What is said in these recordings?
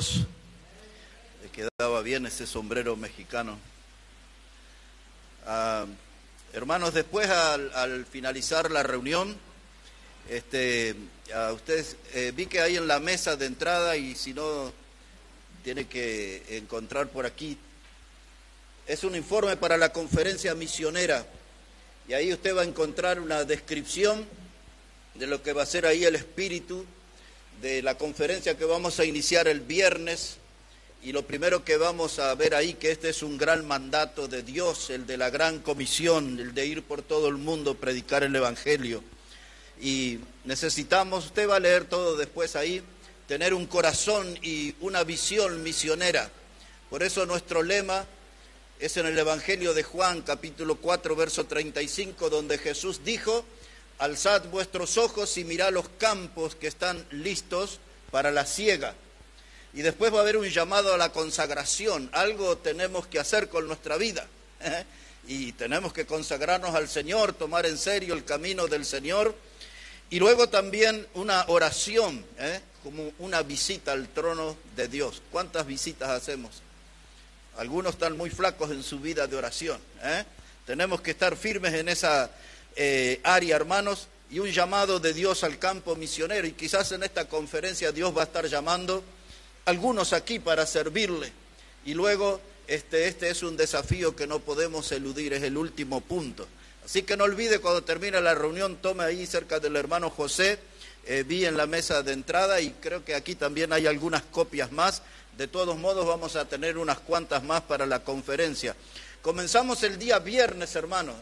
Dios. Le quedaba bien ese sombrero mexicano. Hermanos, después al finalizar la reunión, ustedes vi que hay en la mesa de entrada, y si no, tiene que encontrar por aquí, es un informe para la conferencia misionera, y ahí usted va a encontrar una descripción de lo que va a ser ahí el espíritu de la conferencia que vamos a iniciar el viernes. Y lo primero que vamos a ver ahí, que este es un gran mandato de Dios, el de la gran comisión, el de ir por todo el mundo, predicar el evangelio. Y necesitamos, usted va a leer todo después ahí, tener un corazón y una visión misionera. Por eso nuestro lema es en el Evangelio de Juan, capítulo 4, verso 35, donde Jesús dijo: alzad vuestros ojos y mirad los campos que están listos para la siega. Y después va a haber un llamado a la consagración. Algo tenemos que hacer con nuestra vida, y tenemos que consagrarnos al Señor, tomar en serio el camino del Señor. Y luego también una oración, como una visita al trono de Dios. ¿Cuántas visitas hacemos? Algunos están muy flacos en su vida de oración. Tenemos que estar firmes en esa área, hermanos, y un llamado de Dios al campo misionero. Y quizás en esta conferencia Dios va a estar llamando algunos aquí para servirle. Y luego este es un desafío que no podemos eludir, es el último punto. Así que no olvide, cuando termine la reunión, tome ahí cerca del hermano José, vi en la mesa de entrada, y creo que aquí también hay algunas copias más. De todos modos vamos a tener unas cuantas más para la conferencia. Comenzamos el día viernes, hermanos.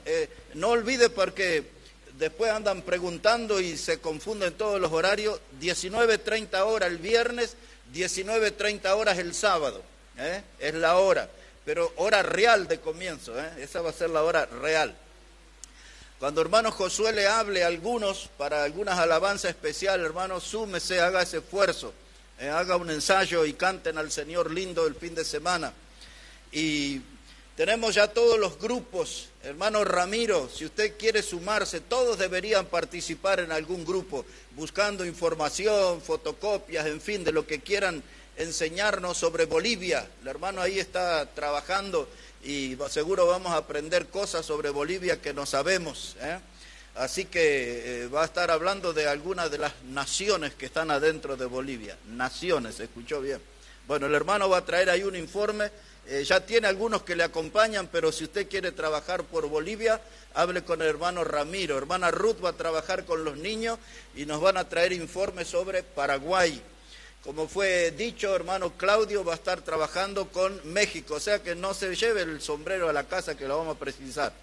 No olvide, porque después andan preguntando y se confunden todos los horarios. 19:30 horas el viernes, 19:30 horas el sábado, es la hora, pero hora real de comienzo, esa va a ser la hora real. Cuando hermano Josué le hable a algunos para algunas alabanzas especiales, hermano, súmese, haga ese esfuerzo, haga un ensayo y canten al Señor lindo el fin de semana. Y tenemos ya todos los grupos. Hermano Ramiro, si usted quiere sumarse, todos deberían participar en algún grupo, buscando información, fotocopias, en fin, de lo que quieran enseñarnos sobre Bolivia. El hermano ahí está trabajando y seguro vamos a aprender cosas sobre Bolivia que no sabemos. Así que va a estar hablando de algunas de las naciones que están adentro de Bolivia. Naciones, ¿se escuchó bien? Bueno, el hermano va a traer ahí un informe. Ya tiene algunos que le acompañan, pero si usted quiere trabajar por Bolivia, hable con el hermano Ramiro. Hermana Ruth va a trabajar con los niños y nos van a traer informes sobre Paraguay. Como fue dicho, hermano Claudio va a estar trabajando con México, o sea que no se lleve el sombrero a la casa, que lo vamos a precisar.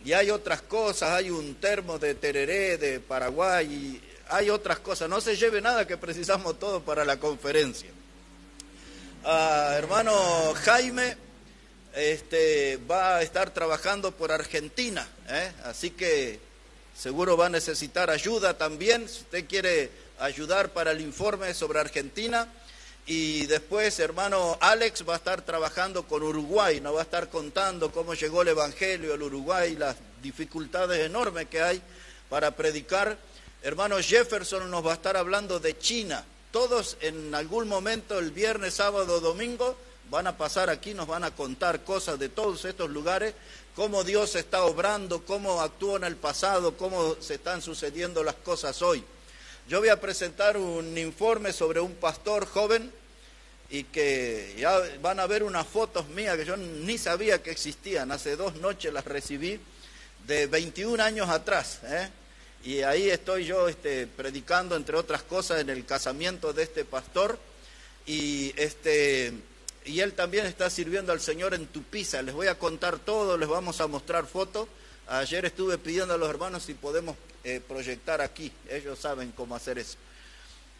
Y hay otras cosas, hay un termo de tereré de Paraguay, y hay otras cosas. No se lleve nada, que precisamos todo para la conferencia. Hermano Jaime va a estar trabajando por Argentina, así que seguro va a necesitar ayuda también, si usted quiere ayudar para el informe sobre Argentina. Y después hermano Alex va a estar trabajando con Uruguay, nos va a estar contando cómo llegó el evangelio al Uruguay, las dificultades enormes que hay para predicar. Hermano Jefferson nos va a estar hablando de China. Todos en algún momento, el viernes, sábado, domingo, van a pasar aquí, nos van a contar cosas de todos estos lugares, cómo Dios está obrando, cómo actuó en el pasado, cómo se están sucediendo las cosas hoy. Yo voy a presentar un informe sobre un pastor joven, y que ya van a ver unas fotos mías que yo ni sabía que existían. Hace 2 noches las recibí, de 21 años atrás, y ahí estoy yo predicando, entre otras cosas, en el casamiento de este pastor, y él también está sirviendo al Señor en Tupiza. Les voy a contar todo, les vamos a mostrar fotos. Ayer estuve pidiendo a los hermanos si podemos proyectar aquí, ellos saben cómo hacer eso.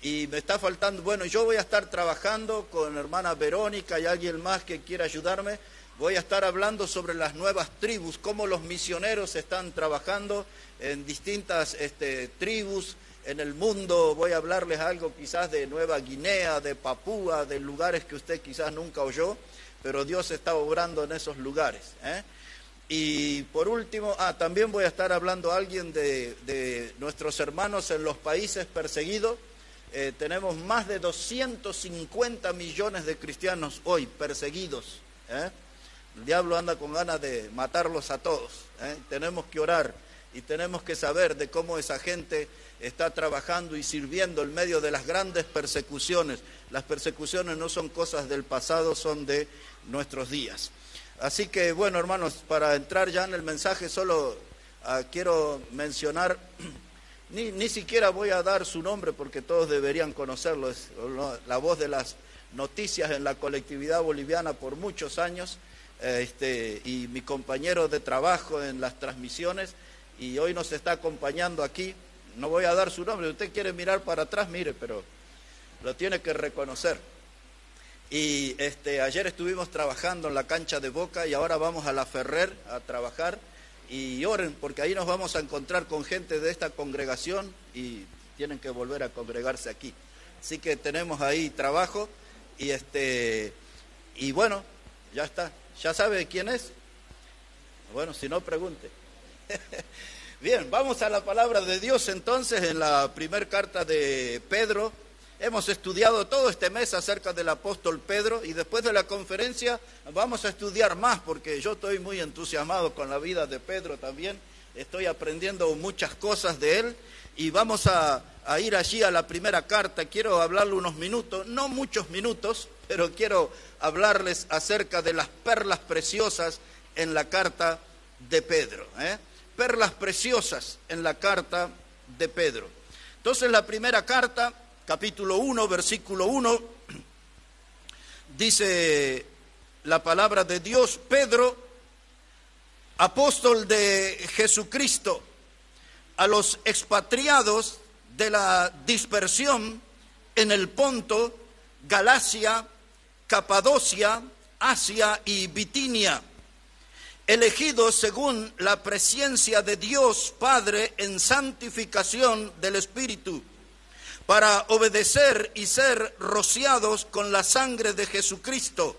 Y me está faltando, bueno, yo voy a estar trabajando con la hermana Verónica y alguien más que quiera ayudarme. Voy a estar hablando sobre las nuevas tribus, cómo los misioneros están trabajando en distintas tribus en el mundo. Voy a hablarles algo quizás de Nueva Guinea, de Papúa, de lugares que usted quizás nunca oyó, pero Dios está obrando en esos lugares. Y por último, también voy a estar hablando a alguien de nuestros hermanos en los países perseguidos. tenemos más de 250 millones de cristianos hoy perseguidos. El diablo anda con ganas de matarlos a todos. Tenemos que orar y tenemos que saber de cómo esa gente está trabajando y sirviendo en medio de las grandes persecuciones. Las persecuciones no son cosas del pasado, son de nuestros días. Así que, bueno, hermanos, para entrar ya en el mensaje, solo quiero mencionar, ni siquiera voy a dar su nombre porque todos deberían conocerlo, es la voz de las noticias en la colectividad boliviana por muchos años, y mi compañero de trabajo en las transmisiones, y hoy nos está acompañando aquí. No voy a dar su nombre, si usted quiere mirar para atrás, mire, pero lo tiene que reconocer. Y ayer estuvimos trabajando en la cancha de Boca y ahora vamos a la Ferrer a trabajar, y oren porque ahí nos vamos a encontrar con gente de esta congregación y tienen que volver a congregarse aquí. Así que tenemos ahí trabajo y bueno, ya está. ¿Ya sabe quién es? Bueno, si no, pregunte. Bien, vamos a la palabra de Dios entonces en la primera carta de Pedro. Hemos estudiado todo este mes acerca del apóstol Pedro y después de la conferencia vamos a estudiar más porque yo estoy muy entusiasmado con la vida de Pedro también. Estoy aprendiendo muchas cosas de él y vamos a ir allí a la primera carta. Quiero hablarle unos minutos, no muchos minutos, pero quiero hablarles acerca de las perlas preciosas en la carta de Pedro. Perlas preciosas en la carta de Pedro. Entonces la primera carta, capítulo 1, versículo 1, dice la palabra de Dios: Pedro, apóstol de Jesucristo, a los expatriados de la dispersión en el Ponto, Galacia, Capadocia, Asia y Bitinia, elegidos según la presciencia de Dios Padre en santificación del Espíritu, para obedecer y ser rociados con la sangre de Jesucristo.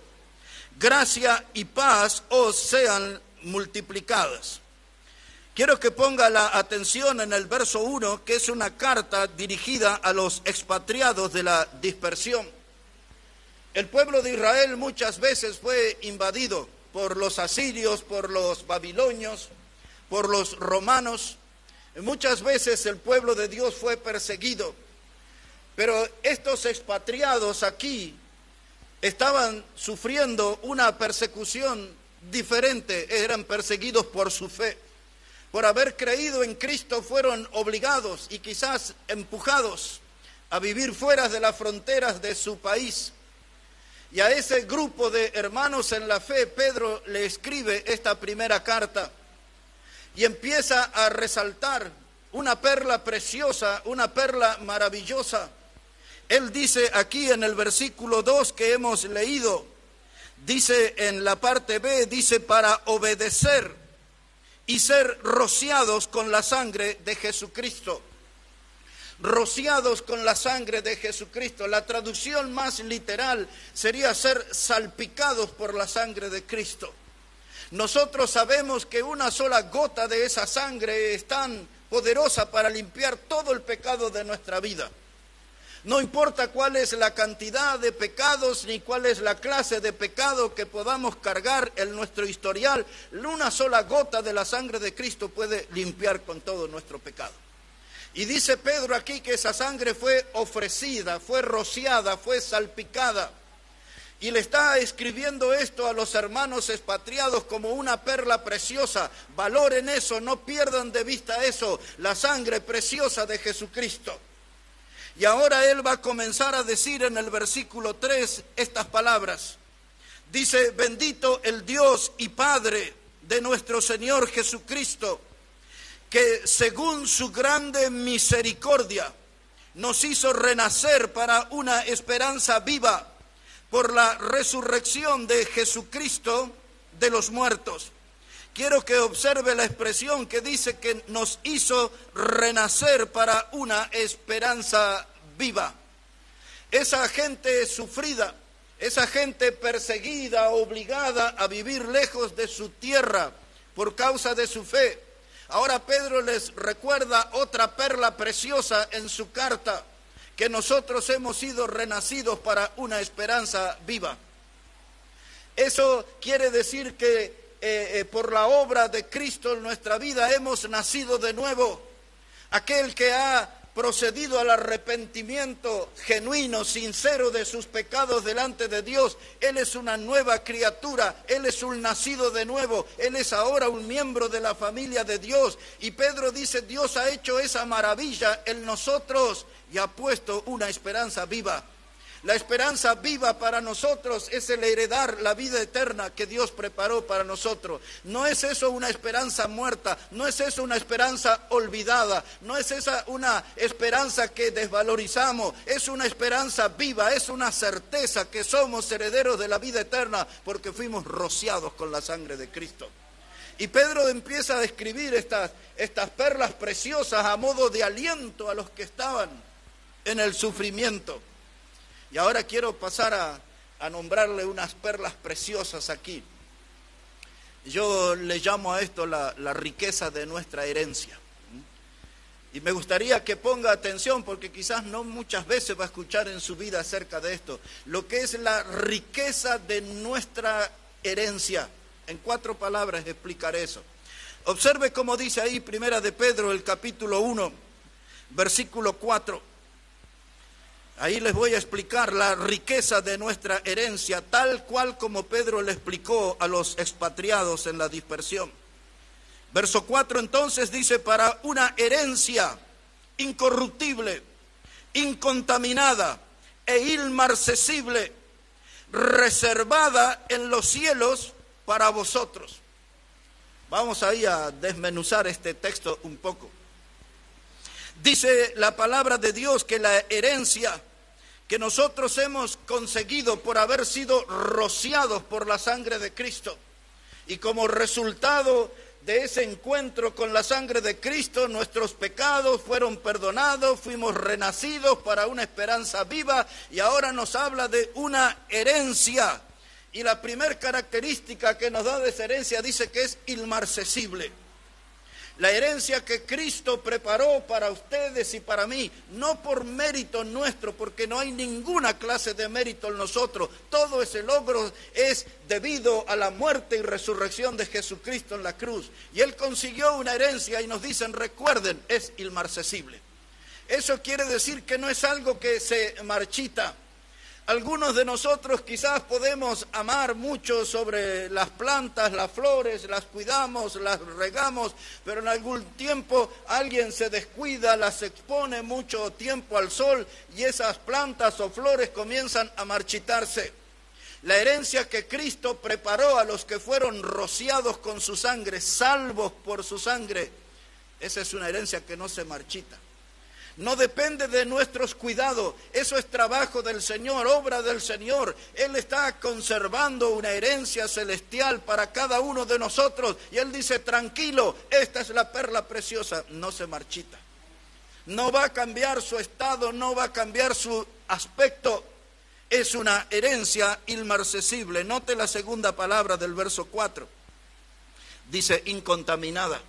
Gracia y paz os sean multiplicadas. Quiero que ponga la atención en el verso 1, que es una carta dirigida a los expatriados de la dispersión. El pueblo de Israel muchas veces fue invadido por los asirios, por los babilonios, por los romanos. Muchas veces el pueblo de Dios fue perseguido. Pero estos expatriados aquí estaban sufriendo una persecución diferente. Eran perseguidos por su fe. Por haber creído en Cristo fueron obligados y quizás empujados a vivir fuera de las fronteras de su país. Y a ese grupo de hermanos en la fe, Pedro le escribe esta primera carta y empieza a resaltar una perla preciosa, una perla maravillosa. Él dice aquí en el versículo 2 que hemos leído, dice en la parte B, dice para obedecer y ser rociados con la sangre de Jesucristo. Rociados con la sangre de Jesucristo. La traducción más literal sería ser salpicados por la sangre de Cristo. Nosotros sabemos que una sola gota de esa sangre es tan poderosa para limpiar todo el pecado de nuestra vida. No importa cuál es la cantidad de pecados ni cuál es la clase de pecado que podamos cargar en nuestro historial, una sola gota de la sangre de Cristo puede limpiar con todo nuestro pecado. Y dice Pedro aquí que esa sangre fue ofrecida, fue rociada, fue salpicada. Y le está escribiendo esto a los hermanos expatriados como una perla preciosa. Valoren eso, no pierdan de vista eso, la sangre preciosa de Jesucristo. Y ahora él va a comenzar a decir en el versículo 3 estas palabras. Dice: bendito el Dios y Padre de nuestro Señor Jesucristo, que según su grande misericordia nos hizo renacer para una esperanza viva por la resurrección de Jesucristo de los muertos. Quiero que observe la expresión que dice que nos hizo renacer para una esperanza viva. Esa gente sufrida, esa gente perseguida, obligada a vivir lejos de su tierra por causa de su fe. Ahora Pedro les recuerda otra perla preciosa en su carta, que nosotros hemos sido renacidos para una esperanza viva. Eso quiere decir que por la obra de Cristo en nuestra vida hemos nacido de nuevo. Aquel que ha procedido al arrepentimiento genuino, sincero de sus pecados delante de Dios, él es una nueva criatura, él es un nacido de nuevo, él es ahora un miembro de la familia de Dios. Y Pedro dice, Dios ha hecho esa maravilla en nosotros y ha puesto una esperanza viva. La esperanza viva para nosotros es el heredar la vida eterna que Dios preparó para nosotros. No es eso una esperanza muerta, no es eso una esperanza olvidada, no es esa una esperanza que desvalorizamos, es una esperanza viva, es una certeza que somos herederos de la vida eterna porque fuimos rociados con la sangre de Cristo. Y Pedro empieza a describir estas perlas preciosas a modo de aliento a los que estaban en el sufrimiento. Y ahora quiero pasar a nombrarle unas perlas preciosas aquí. Yo le llamo a esto la riqueza de nuestra herencia. Y me gustaría que ponga atención porque quizás no muchas veces va a escuchar en su vida acerca de esto. Lo que es la riqueza de nuestra herencia. En 4 palabras explicaré eso. Observe cómo dice ahí Primera de Pedro, el capítulo 1, versículo 4. Ahí les voy a explicar la riqueza de nuestra herencia, tal cual como Pedro le explicó a los expatriados en la dispersión. Verso 4 entonces dice, para una herencia incorruptible, incontaminada e inmarcesible, reservada en los cielos para vosotros. Vamos ahí a desmenuzar este texto un poco. Dice la palabra de Dios que la herencia que nosotros hemos conseguido por haber sido rociados por la sangre de Cristo, y como resultado de ese encuentro con la sangre de Cristo, nuestros pecados fueron perdonados, fuimos renacidos para una esperanza viva, y ahora nos habla de una herencia. Y la primera característica que nos da de esa herencia dice que es inmarcesible. La herencia que Cristo preparó para ustedes y para mí, no por mérito nuestro, porque no hay ninguna clase de mérito en nosotros. Todo ese logro es debido a la muerte y resurrección de Jesucristo en la cruz. Y Él consiguió una herencia y nos dicen, recuerden, es inmarcesible. Eso quiere decir que no es algo que se marchita. Algunos de nosotros quizás podemos amar mucho sobre las plantas, las flores, las cuidamos, las regamos, pero en algún tiempo alguien se descuida, las expone mucho tiempo al sol y esas plantas o flores comienzan a marchitarse. La herencia que Cristo preparó a los que fueron rociados con su sangre, salvos por su sangre, esa es una herencia que no se marchita. No depende de nuestros cuidados, eso es trabajo del Señor, obra del Señor. Él está conservando una herencia celestial para cada uno de nosotros. Y Él dice, tranquilo, esta es la perla preciosa, no se marchita. No va a cambiar su estado, no va a cambiar su aspecto. Es una herencia inmarcesible. Note la segunda palabra del verso 4. Dice, incontaminada.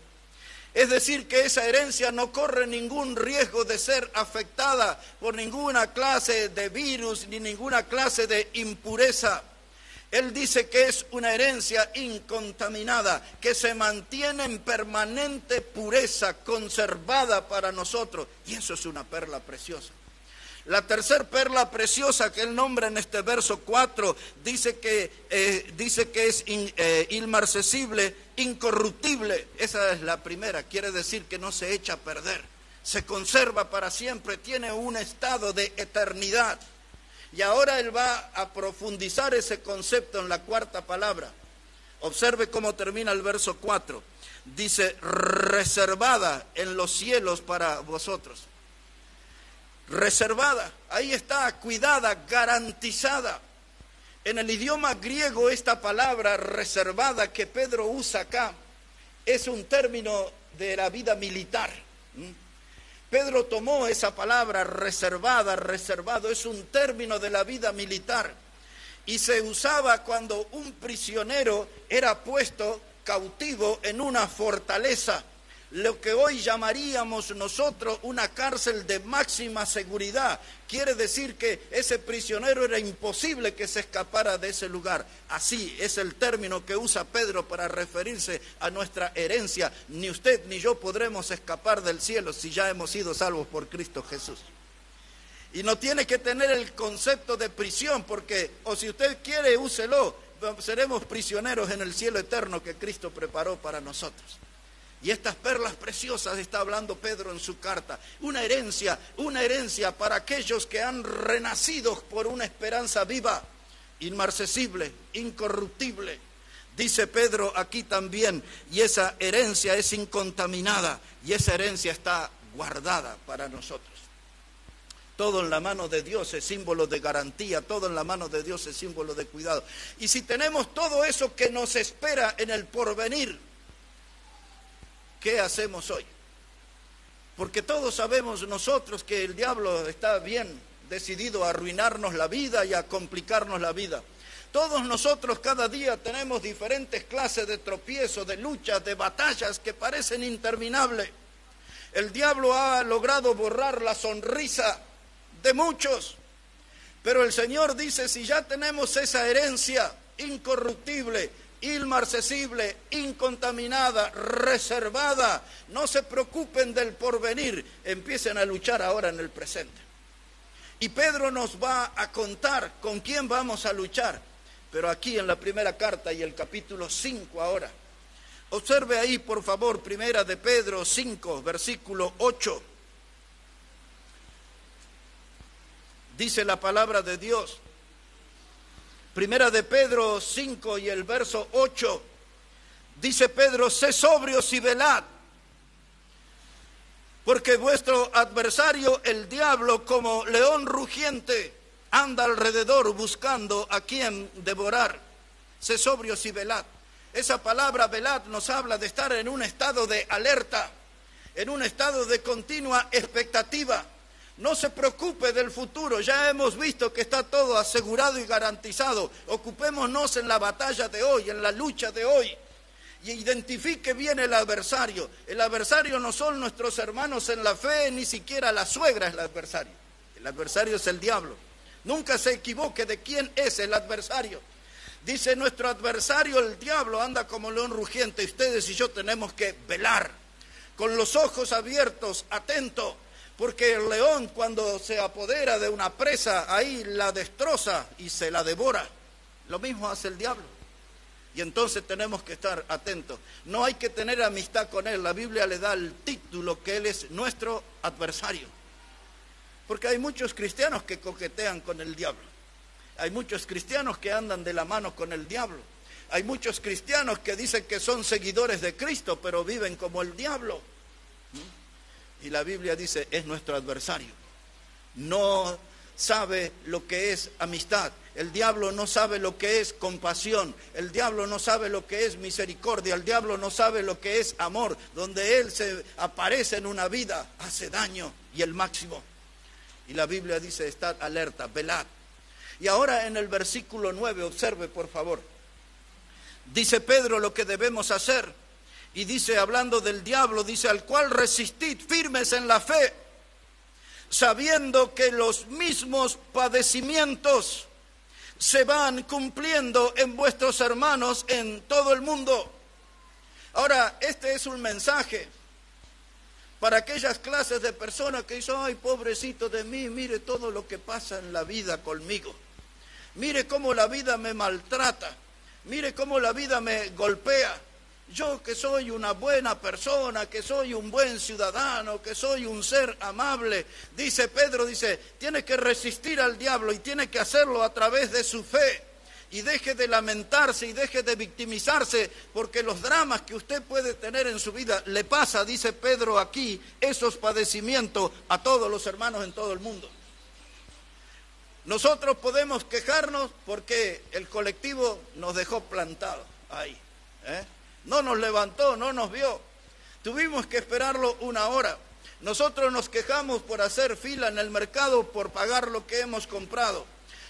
Es decir, que esa herencia no corre ningún riesgo de ser afectada por ninguna clase de virus ni ninguna clase de impureza. Él dice que es una herencia incontaminada, que se mantiene en permanente pureza, conservada para nosotros. Y eso es una perla preciosa. La tercera perla preciosa que él nombra en este verso 4 dice que es inmarcesible, incorruptible. Esa es la primera, quiere decir que no se echa a perder, se conserva para siempre, tiene un estado de eternidad. Y ahora él va a profundizar ese concepto en la cuarta palabra. Observe cómo termina el verso 4. Dice, reservada en los cielos para vosotros. Reservada, ahí está, cuidada, garantizada. En el idioma griego esta palabra reservada que Pedro usa acá es un término de la vida militar. Pedro tomó esa palabra reservada, reservado, es un término de la vida militar y se usaba cuando un prisionero era puesto cautivo en una fortaleza. lo que hoy llamaríamos nosotros una cárcel de máxima seguridad. Quiere decir que ese prisionero era imposible que se escapara de ese lugar. Así es el término que usa Pedro para referirse a nuestra herencia. Ni usted ni yo podremos escapar del cielo si ya hemos sido salvos por Cristo Jesús. Y no tiene que tener el concepto de prisión, porque, o si usted quiere, úselo, seremos prisioneros en el cielo eterno que Cristo preparó para nosotros. Y estas perlas preciosas está hablando Pedro en su carta, una herencia para aquellos que han renacido por una esperanza viva, inmarcesible, incorruptible. Dice Pedro aquí también, y esa herencia es incontaminada, y esa herencia está guardada para nosotros. Todo en la mano de Dios es símbolo de garantía, todo en la mano de Dios es símbolo de cuidado. Y si tenemos todo eso que nos espera en el porvenir, ¿qué hacemos hoy? Porque todos sabemos nosotros que el diablo está bien decidido a arruinarnos la vida y a complicarnos la vida. Todos nosotros cada día tenemos diferentes clases de tropiezos, de luchas, de batallas que parecen interminables. El diablo ha logrado borrar la sonrisa de muchos, pero el Señor dice, si ya tenemos esa herencia incorruptible, inmarcesible, incontaminada, reservada, no se preocupen del porvenir, empiecen a luchar ahora en el presente. Y Pedro nos va a contar con quién vamos a luchar, pero aquí en la primera carta y el capítulo 5 ahora. Observe ahí, por favor, primera de Pedro 5, versículo 8. Dice la palabra de Dios, primera de Pedro 5 y el verso 8, dice Pedro, sé sobrios y velad, porque vuestro adversario, el diablo, como león rugiente, anda alrededor buscando a quien devorar. Sé sobrios y velad. Esa palabra velad nos habla de estar en un estado de alerta, en un estado de continua expectativa. No se preocupe del futuro, ya hemos visto que está todo asegurado y garantizado. Ocupémonos en la batalla de hoy, en la lucha de hoy. Y identifique bien el adversario. El adversario no son nuestros hermanos en la fe, ni siquiera la suegra es el adversario. El adversario es el diablo. Nunca se equivoque de quién es el adversario. Dice, nuestro adversario, el diablo, anda como león rugiente. Ustedes y yo tenemos que velar, con los ojos abiertos, atentos. Porque el león, cuando se apodera de una presa, ahí la destroza y se la devora. Lo mismo hace el diablo. Y entonces tenemos que estar atentos. No hay que tener amistad con él. La Biblia le da el título que él es nuestro adversario. Porque hay muchos cristianos que coquetean con el diablo. Hay muchos cristianos que andan de la mano con el diablo. Hay muchos cristianos que dicen que son seguidores de Cristo, pero viven como el diablo. Y la Biblia dice, es nuestro adversario. No sabe lo que es amistad. El diablo no sabe lo que es compasión. El diablo no sabe lo que es misericordia. El diablo no sabe lo que es amor. Donde él se aparece en una vida, hace daño y el máximo. Y la Biblia dice, estad alerta, velad. Y ahora en el versículo 9, observe por favor. Dice Pedro lo que debemos hacer. Y dice, hablando del diablo, dice, al cual resistid firmes en la fe, sabiendo que los mismos padecimientos se van cumpliendo en vuestros hermanos en todo el mundo. Ahora, este es un mensaje para aquellas clases de personas que dicen, ay, pobrecito de mí, mire todo lo que pasa en la vida conmigo. Mire cómo la vida me maltrata, mire cómo la vida me golpea. Yo que soy una buena persona, que soy un buen ciudadano, que soy un ser amable, dice Pedro, dice, tiene que resistir al diablo y tiene que hacerlo a través de su fe. Y deje de lamentarse y deje de victimizarse, porque los dramas que usted puede tener en su vida, le pasa, dice Pedro aquí, esos padecimientos a todos los hermanos en todo el mundo. Nosotros podemos quejarnos porque el colectivo nos dejó plantados ahí, No nos levantó, no nos vio. Tuvimos que esperarlo una hora. Nosotros nos quejamos por hacer fila en el mercado por pagar lo que hemos comprado.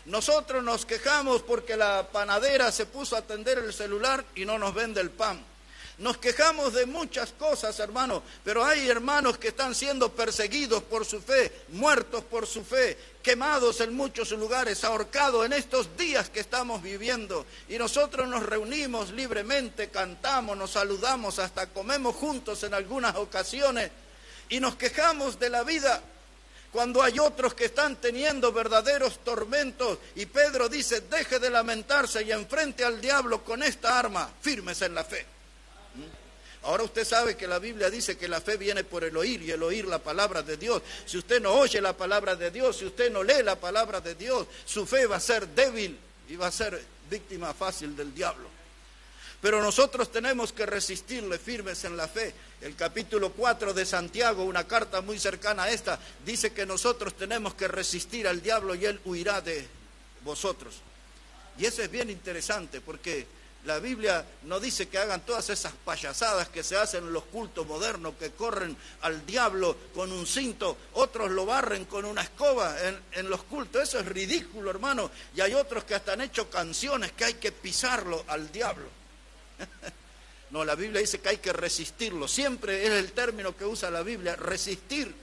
Nosotros nos quejamos porque la panadera se puso a atender el celular y no nos vende el pan. Nos quejamos de muchas cosas, hermanos, pero hay hermanos que están siendo perseguidos por su fe, muertos por su fe, quemados en muchos lugares, ahorcados en estos días que estamos viviendo. Y nosotros nos reunimos libremente, cantamos, nos saludamos, hasta comemos juntos en algunas ocasiones y nos quejamos de la vida, cuando hay otros que están teniendo verdaderos tormentos. Y Pedro dice, deje de lamentarse y enfrente al diablo con esta arma, firmes en la fe. Ahora usted sabe que la Biblia dice que la fe viene por el oír y el oír la palabra de Dios. Si usted no oye la palabra de Dios, si usted no lee la palabra de Dios, su fe va a ser débil y va a ser víctima fácil del diablo. Pero nosotros tenemos que resistirle firmes en la fe. El capítulo 4 de Santiago, una carta muy cercana a esta, dice que nosotros tenemos que resistir al diablo y él huirá de vosotros. Y eso es bien interesante porque la Biblia no dice que hagan todas esas payasadas que se hacen en los cultos modernos, que corren al diablo con un cinto, otros lo barren con una escoba en los cultos. Eso es ridículo, hermano. Y hay otros que hasta han hecho canciones que hay que pisarlo al diablo. No, la Biblia dice que hay que resistirlo. Siempre es el término que usa la Biblia, resistir.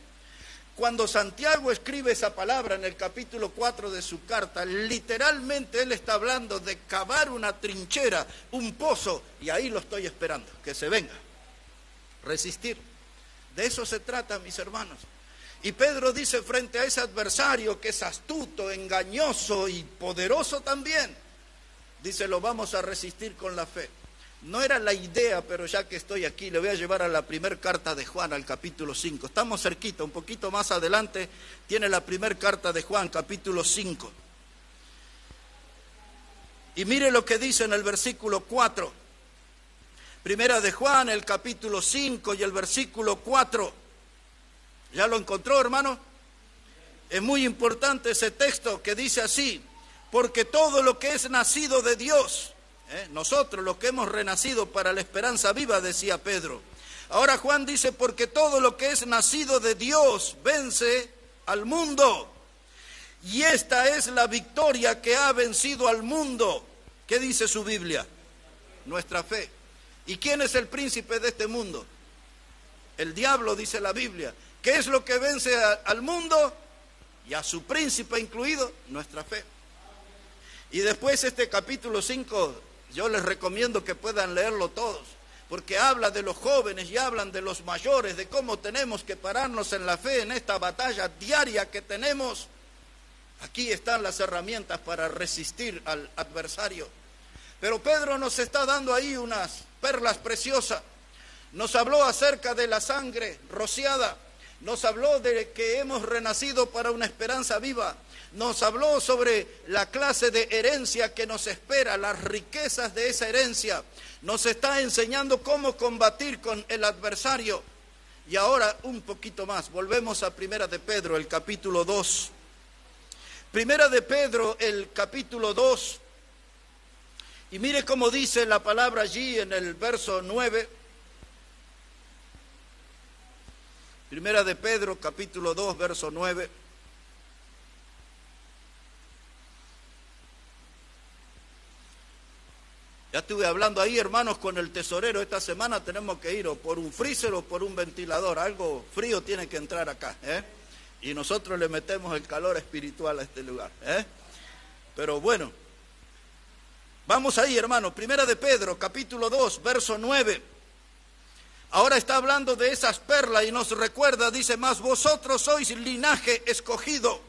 Cuando Santiago escribe esa palabra en el capítulo 4 de su carta, literalmente él está hablando de cavar una trinchera, un pozo, y ahí lo estoy esperando, que se venga. Resistir. De eso se trata, mis hermanos. Y Pedro dice frente a ese adversario que es astuto, engañoso y poderoso también, dice, lo vamos a resistir con la fe. No era la idea, pero ya que estoy aquí, le voy a llevar a la primera carta de Juan, al capítulo 5. Estamos cerquita, un poquito más adelante, tiene la primera carta de Juan, capítulo 5. Y mire lo que dice en el versículo 4. Primera de Juan, el capítulo 5 y el versículo 4. ¿Ya lo encontró, hermano? Es muy importante ese texto que dice así, porque todo lo que es nacido de Dios, nosotros los que hemos renacido para la esperanza viva, decía Pedro. Ahora Juan dice, porque todo lo que es nacido de Dios vence al mundo. Y esta es la victoria que ha vencido al mundo. ¿Qué dice su Biblia? Nuestra fe. ¿Y quién es el príncipe de este mundo? El diablo, dice la Biblia. ¿Qué es lo que vence al mundo? Y a su príncipe incluido, nuestra fe. Y después este capítulo 5, yo les recomiendo que puedan leerlo todos, porque habla de los jóvenes y hablan de los mayores, de cómo tenemos que pararnos en la fe en esta batalla diaria que tenemos. Aquí están las herramientas para resistir al adversario. Pero Pedro nos está dando ahí unas perlas preciosas. Nos habló acerca de la sangre rociada, nos habló de que hemos renacido para una esperanza viva, nos habló sobre la clase de herencia que nos espera, las riquezas de esa herencia, nos está enseñando cómo combatir con el adversario. Y ahora un poquito más, volvemos a Primera de Pedro, el capítulo 2. Primera de Pedro, el capítulo 2, y mire cómo dice la palabra allí en el verso 9. Primera de Pedro, capítulo 2, verso 9. Ya estuve hablando ahí, hermanos, con el tesorero. Esta semana tenemos que ir o por un freezer o por un ventilador. Algo frío tiene que entrar acá, y nosotros le metemos el calor espiritual a este lugar, Pero bueno, vamos ahí, hermanos. Primera de Pedro, capítulo 2, verso 9. Ahora está hablando de esas perlas y nos recuerda, dice, más vosotros sois linaje escogido.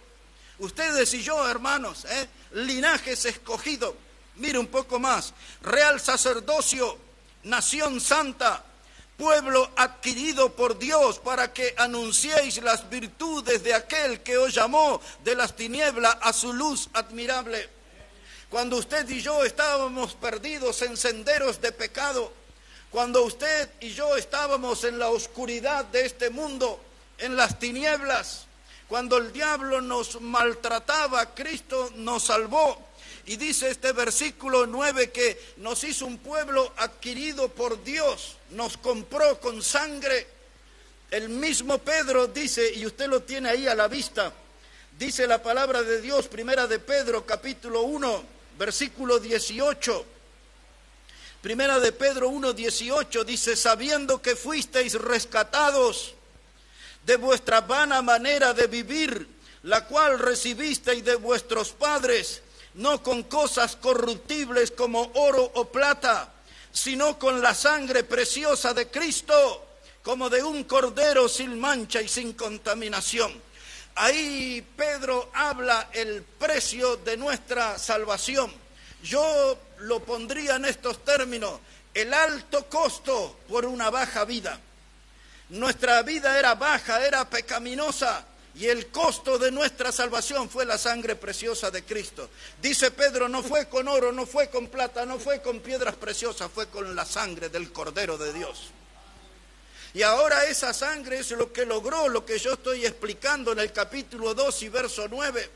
Ustedes y yo, hermanos, linajes escogido. Mire un poco más. Real sacerdocio, nación santa, pueblo adquirido por Dios para que anunciéis las virtudes de aquel que os llamó de las tinieblas a su luz admirable. Cuando usted y yo estábamos perdidos en senderos de pecado, cuando usted y yo estábamos en la oscuridad de este mundo, en las tinieblas, cuando el diablo nos maltrataba, Cristo nos salvó. Y dice este versículo 9 que nos hizo un pueblo adquirido por Dios, nos compró con sangre. El mismo Pedro dice, y usted lo tiene ahí a la vista, dice la palabra de Dios, Primera de Pedro, capítulo 1, versículo 18. Primera de Pedro 1:18 dice, sabiendo que fuisteis rescatados de vuestra vana manera de vivir, la cual recibisteis de vuestros padres, no con cosas corruptibles como oro o plata, sino con la sangre preciosa de Cristo, como de un cordero sin mancha y sin contaminación. Ahí Pedro habla el precio de nuestra salvación. Yo lo pondría en estos términos: el alto costo por una baja vida. Nuestra vida era baja, era pecaminosa, y el costo de nuestra salvación fue la sangre preciosa de Cristo. Dice Pedro, no fue con oro, no fue con plata, no fue con piedras preciosas, fue con la sangre del Cordero de Dios. Y ahora esa sangre es lo que logró, lo que yo estoy explicando en el capítulo 2 y verso 9,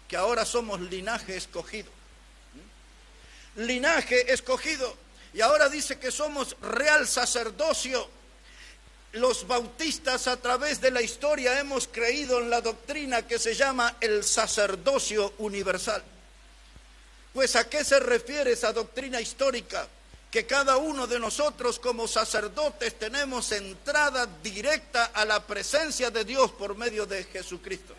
que ahora somos linaje escogido. Linaje escogido. Y ahora dice que somos real sacerdocio. Los bautistas a través de la historia hemos creído en la doctrina que se llama el sacerdocio universal. Pues ¿a qué se refiere esa doctrina histórica? Que cada uno de nosotros como sacerdotes tenemos entrada directa a la presencia de Dios por medio de Jesucristo.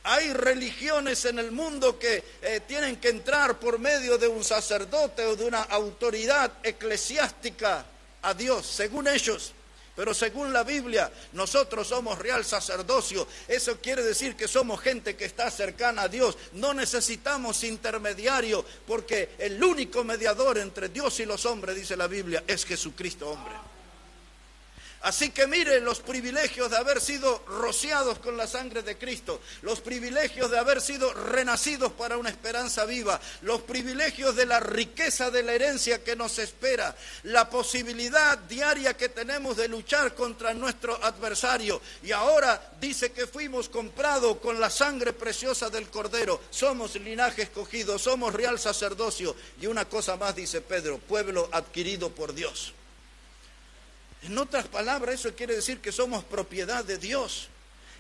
Hay religiones en el mundo que tienen que entrar por medio de un sacerdote o de una autoridad eclesiástica a Dios, según ellos. Pero según la Biblia, nosotros somos real sacerdocio. Eso quiere decir que somos gente que está cercana a Dios. No necesitamos intermediario, porque el único mediador entre Dios y los hombres, dice la Biblia, es Jesucristo hombre. Así que mire los privilegios de haber sido rociados con la sangre de Cristo, los privilegios de haber sido renacidos para una esperanza viva, los privilegios de la riqueza de la herencia que nos espera, la posibilidad diaria que tenemos de luchar contra nuestro adversario. Y ahora dice que fuimos comprados con la sangre preciosa del Cordero, somos linaje escogido, somos real sacerdocio. Y una cosa más dice Pedro, pueblo adquirido por Dios. En otras palabras, eso quiere decir que somos propiedad de Dios.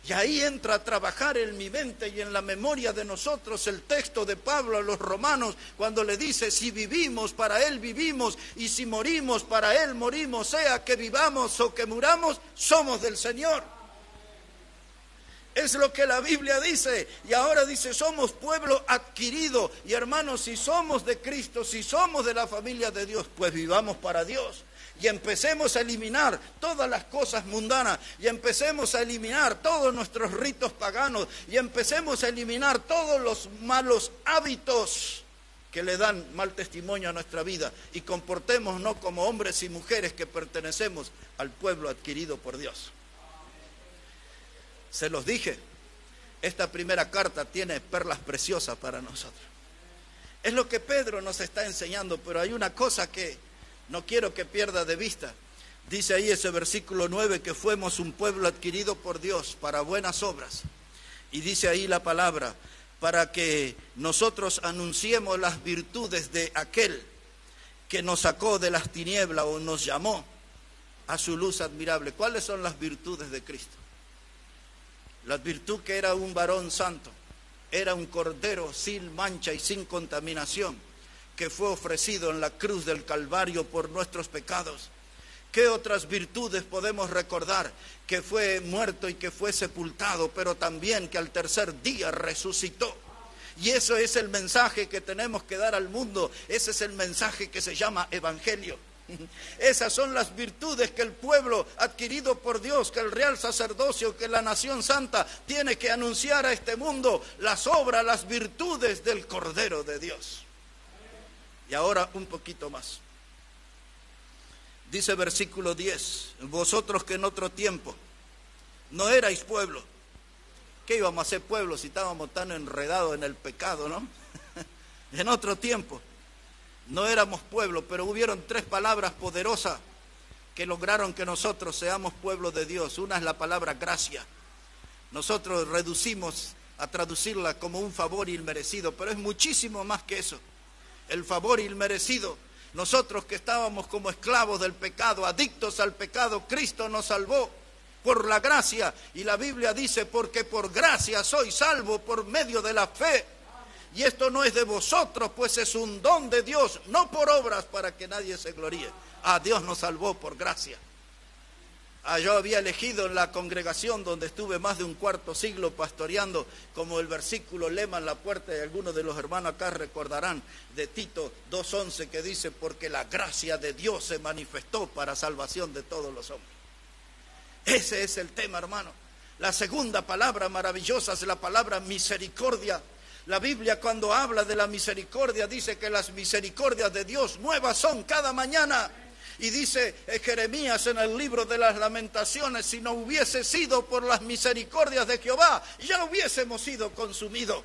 Y ahí entra a trabajar en mi mente y en la memoria de nosotros el texto de Pablo a los romanos, cuando le dice, si vivimos, para Él vivimos, y si morimos, para Él morimos, sea que vivamos o que muramos, somos del Señor. Es lo que la Biblia dice. Y ahora dice, somos pueblo adquirido. Y hermanos, si somos de Cristo, si somos de la familia de Dios, pues vivamos para Dios. Y empecemos a eliminar todas las cosas mundanas, y empecemos a eliminar todos nuestros ritos paganos, y empecemos a eliminar todos los malos hábitos que le dan mal testimonio a nuestra vida, y comportémonos como hombres y mujeres que pertenecemos al pueblo adquirido por Dios. Se los dije, esta primera carta tiene perlas preciosas para nosotros. Es lo que Pedro nos está enseñando, pero hay una cosa que no quiero que pierda de vista. Dice ahí ese versículo 9 que fuimos un pueblo adquirido por Dios para buenas obras. Y dice ahí la palabra, para que nosotros anunciemos las virtudes de aquel que nos sacó de las tinieblas o nos llamó a su luz admirable. ¿Cuáles son las virtudes de Cristo? La virtud que era un varón santo, era un cordero sin mancha y sin contaminación, que fue ofrecido en la cruz del Calvario por nuestros pecados. ¿Qué otras virtudes podemos recordar? Que fue muerto y que fue sepultado, pero también que al tercer día resucitó. Y eso es el mensaje que tenemos que dar al mundo. Ese es el mensaje que se llama evangelio. Esas son las virtudes que el pueblo adquirido por Dios, que el real sacerdocio, que la nación santa tiene que anunciar a este mundo, las obras, las virtudes del Cordero de Dios. Y ahora un poquito más. Dice versículo 10, vosotros que en otro tiempo no erais pueblo. ¿Qué íbamos a ser pueblo si estábamos tan enredados en el pecado, no? En otro tiempo no éramos pueblo, pero hubieron tres palabras poderosas que lograron que nosotros seamos pueblo de Dios. Una es la palabra gracia. Nosotros reducimos a traducirla como un favor inmerecido, pero es muchísimo más que eso. El favor inmerecido, nosotros que estábamos como esclavos del pecado, adictos al pecado, Cristo nos salvó por la gracia. Y la Biblia dice, porque por gracia soy salvo por medio de la fe. Y esto no es de vosotros, pues es un don de Dios, no por obras para que nadie se gloríe. Dios nos salvó por gracia. Yo había elegido en la congregación donde estuve más de un cuarto siglo pastoreando, como el versículo lema en la puerta, y algunos de los hermanos acá recordarán, de Tito 2:11, que dice, porque la gracia de Dios se manifestó para salvación de todos los hombres. Ese es el tema, hermano. La segunda palabra maravillosa es la palabra misericordia. La Biblia, cuando habla de la misericordia, dice que las misericordias de Dios nuevas son cada mañana. Y dice Jeremías en el libro de las Lamentaciones, si no hubiese sido por las misericordias de Jehová, ya hubiésemos sido consumidos.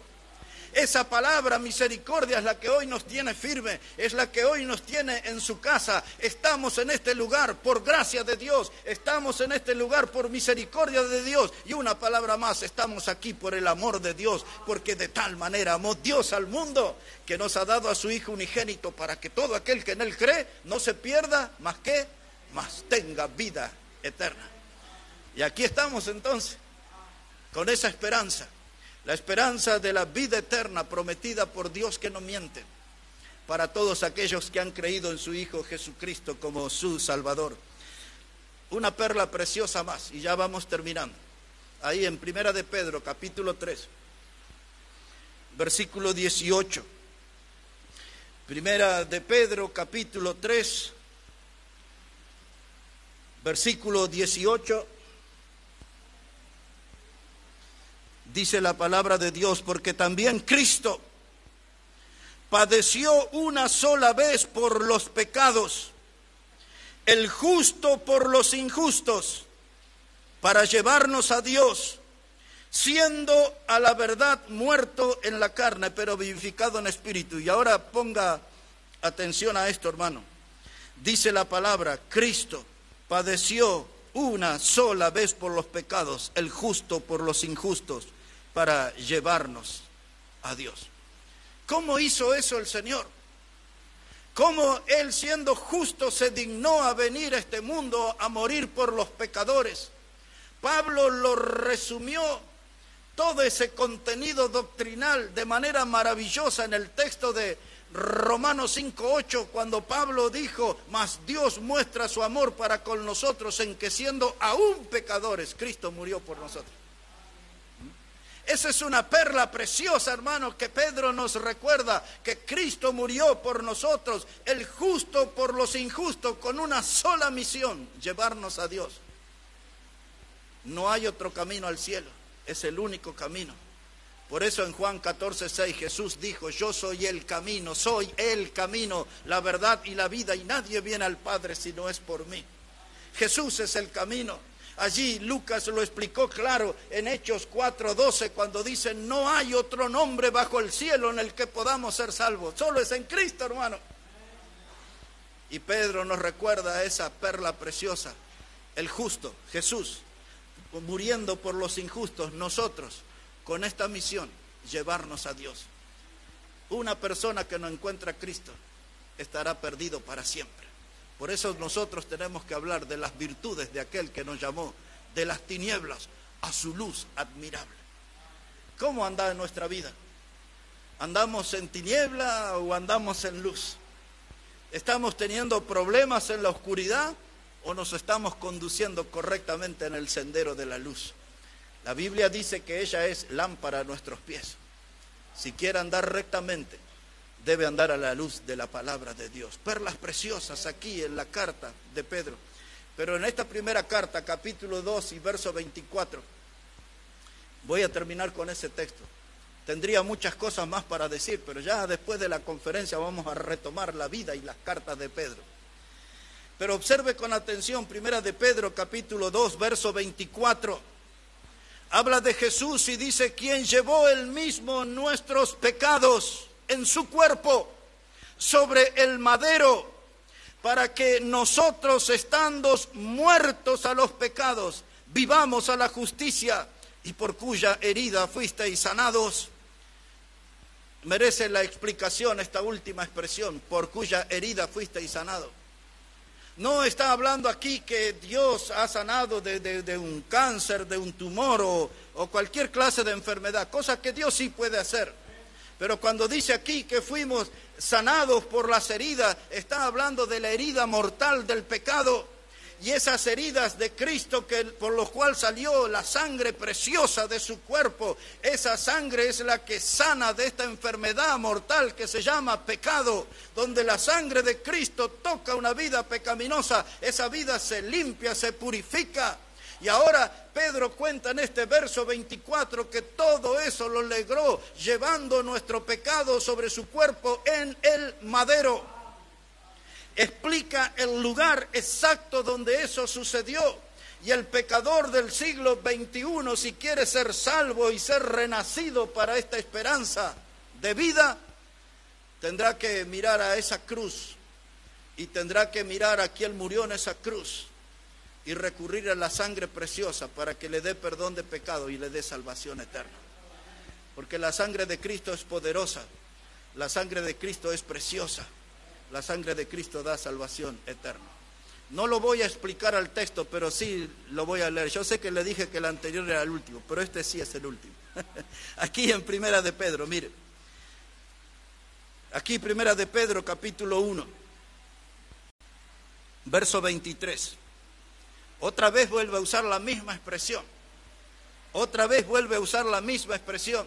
Esa palabra misericordia es la que hoy nos tiene firme, es la que hoy nos tiene en su casa. Estamos en este lugar por gracia de Dios, estamos en este lugar por misericordia de Dios. Y una palabra más, estamos aquí por el amor de Dios, porque de tal manera amó Dios al mundo, que nos ha dado a su Hijo unigénito, para que todo aquel que en Él cree no se pierda, más tenga vida eterna. Y aquí estamos entonces, con esa esperanza. La esperanza de la vida eterna prometida por Dios que no miente, para todos aquellos que han creído en su Hijo Jesucristo como su Salvador. Una perla preciosa más, y ya vamos terminando. Ahí en Primera de Pedro, capítulo 3, versículo 18. Primera de Pedro, capítulo 3, versículo 18. Dice la palabra de Dios, porque también Cristo padeció una sola vez por los pecados, el justo por los injustos, para llevarnos a Dios, siendo a la verdad muerto en la carne, pero vivificado en espíritu. Y ahora ponga atención a esto, hermano. Dice la palabra, Cristo padeció una sola vez por los pecados, el justo por los injustos, para llevarnos a Dios. ¿Cómo hizo eso el Señor? ¿Cómo Él, siendo justo, se dignó a venir a este mundo a morir por los pecadores? Pablo lo resumió todo ese contenido doctrinal de manera maravillosa en el texto de Romanos 5:8, cuando Pablo dijo, mas Dios muestra su amor para con nosotros en que siendo aún pecadores, Cristo murió por nosotros. Esa es una perla preciosa, hermano, que Pedro nos recuerda, que Cristo murió por nosotros, el justo por los injustos, con una sola misión, llevarnos a Dios. No hay otro camino al cielo, es el único camino. Por eso en Juan 14:6 Jesús dijo, yo soy el camino, la verdad y la vida, y nadie viene al Padre si no es por mí. Jesús es el camino. Allí Lucas lo explicó claro en Hechos 4:12, cuando dice, no hay otro nombre bajo el cielo en el que podamos ser salvos, solo es en Cristo, hermano. Y Pedro nos recuerda esa perla preciosa, el justo, Jesús, muriendo por los injustos, nosotros, con esta misión, llevarnos a Dios. Una persona que no encuentra a Cristo estará perdido para siempre. Por eso nosotros tenemos que hablar de las virtudes de aquel que nos llamó de las tinieblas a su luz admirable. ¿Cómo anda en nuestra vida? ¿Andamos en tiniebla o andamos en luz? ¿Estamos teniendo problemas en la oscuridad o nos estamos conduciendo correctamente en el sendero de la luz? La Biblia dice que ella es lámpara a nuestros pies. Si quiere andar rectamente, debe andar a la luz de la palabra de Dios. Perlas preciosas aquí en la carta de Pedro. Pero en esta primera carta, capítulo 2 y verso 24, voy a terminar con ese texto. Tendría muchas cosas más para decir, pero ya después de la conferencia vamos a retomar la vida y las cartas de Pedro. Pero observe con atención, primera de Pedro, capítulo 2, verso 24. Habla de Jesús y dice, quien llevó él mismo nuestros pecados en su cuerpo sobre el madero, para que nosotros, estando muertos a los pecados, vivamos a la justicia, y por cuya herida fuisteis sanados. Merece la explicación esta última expresión, por cuya herida fuisteis sanados. No está hablando aquí que Dios ha sanado de un cáncer, de un tumor o cualquier clase de enfermedad, cosa que Dios sí puede hacer. Pero cuando dice aquí que fuimos sanados por las heridas, está hablando de la herida mortal del pecado. Y esas heridas de Cristo por los cuales salió la sangre preciosa de su cuerpo, esa sangre es la que sana de esta enfermedad mortal que se llama pecado. Donde la sangre de Cristo toca una vida pecaminosa, esa vida se limpia, se purifica. Y ahora Pedro cuenta en este verso 24 que todo eso lo logró llevando nuestro pecado sobre su cuerpo en el madero. Explica el lugar exacto donde eso sucedió. Y el pecador del siglo XXI, si quiere ser salvo y ser renacido para esta esperanza de vida, tendrá que mirar a esa cruz y tendrá que mirar a quien murió en esa cruz y recurrir a la sangre preciosa para que le dé perdón de pecado y le dé salvación eterna. Porque la sangre de Cristo es poderosa, la sangre de Cristo es preciosa. La sangre de Cristo da salvación eterna. No lo voy a explicar al texto, pero sí lo voy a leer. Yo sé que le dije que el anterior era el último, pero este sí es el último. Aquí en Primera de Pedro, mire. Aquí Primera de Pedro, capítulo 1, verso 23. Otra vez vuelve a usar la misma expresión. Otra vez vuelve a usar la misma expresión.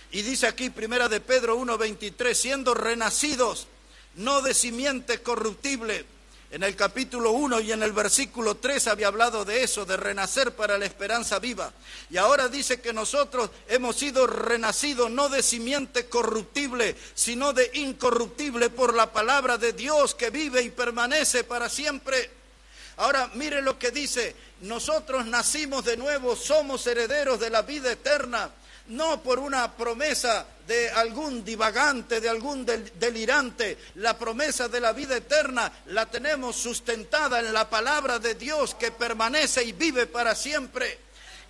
Y dice aquí Primera de Pedro 1, 23, siendo renacidos, no de simiente corruptible. En el capítulo 1 y en el versículo 3 había hablado de eso, de renacer para la esperanza viva. Y ahora dice que nosotros hemos sido renacidos no de simiente corruptible, sino de incorruptible por la palabra de Dios que vive y permanece para siempre. Ahora mire lo que dice, nosotros nacimos de nuevo, somos herederos de la vida eterna. No por una promesa de algún divagante, de algún delirante. La promesa de la vida eterna la tenemos sustentada en la palabra de Dios que permanece y vive para siempre.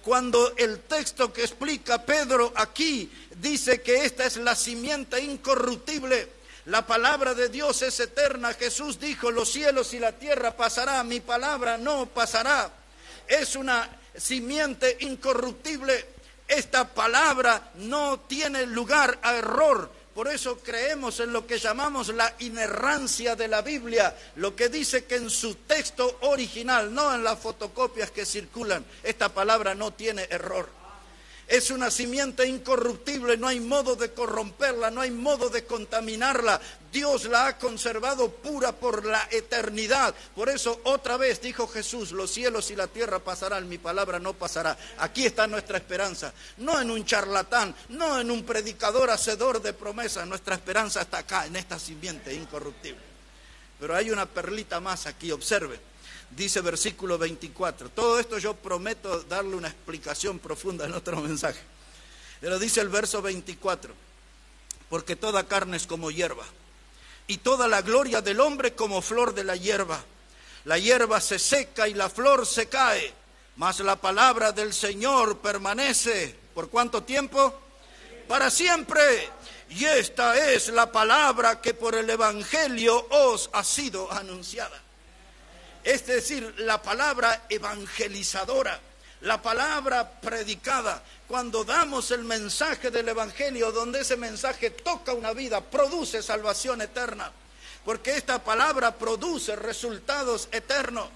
Cuando el texto que explica Pedro aquí dice que esta es la simiente incorruptible, la palabra de Dios es eterna. Jesús dijo, los cielos y la tierra pasará, mi palabra no pasará. Es una simiente incorruptible. Esta palabra no tiene lugar a error. Por eso creemos en lo que llamamos la inerrancia de la Biblia, lo que dice que en su texto original, no en las fotocopias que circulan, esta palabra no tiene error. Es una simiente incorruptible, no hay modo de corromperla, no hay modo de contaminarla. Dios la ha conservado pura por la eternidad. Por eso otra vez dijo Jesús, los cielos y la tierra pasarán, mi palabra no pasará. Aquí está nuestra esperanza, no en un charlatán, no en un predicador hacedor de promesas. Nuestra esperanza está acá, en esta simiente incorruptible. Pero hay una perlita más aquí, observe. Dice versículo 24, todo esto yo prometo darle una explicación profunda en otro mensaje. Pero dice el verso 24, porque toda carne es como hierba, y toda la gloria del hombre como flor de la hierba. La hierba se seca y la flor se cae, mas la palabra del Señor permanece. ¿Por cuánto tiempo? Para siempre. Y esta es la palabra que por el Evangelio os ha sido anunciada. Es decir, la palabra evangelizadora, la palabra predicada. Cuando damos el mensaje del Evangelio, donde ese mensaje toca una vida, produce salvación eterna. Porque esta palabra produce resultados eternos.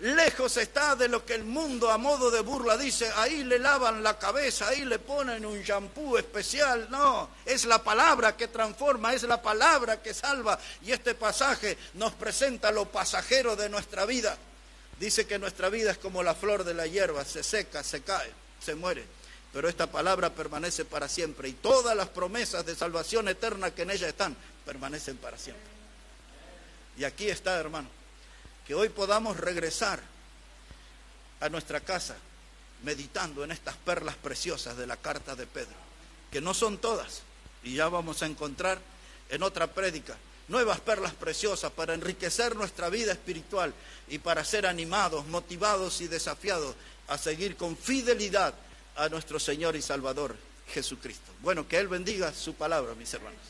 Lejos está de lo que el mundo a modo de burla dice, ahí le lavan la cabeza, ahí le ponen un shampoo especial. No, es la palabra que transforma, es la palabra que salva. Y este pasaje nos presenta lo pasajero de nuestra vida. Dice que nuestra vida es como la flor de la hierba, se seca, se cae, se muere. Pero esta palabra permanece para siempre y todas las promesas de salvación eterna que en ella están, permanecen para siempre. Y aquí está, hermano. Que hoy podamos regresar a nuestra casa meditando en estas perlas preciosas de la carta de Pedro, que no son todas, y ya vamos a encontrar en otra prédica nuevas perlas preciosas para enriquecer nuestra vida espiritual y para ser animados, motivados y desafiados a seguir con fidelidad a nuestro Señor y Salvador Jesucristo. Bueno, que Él bendiga su palabra, mis hermanos.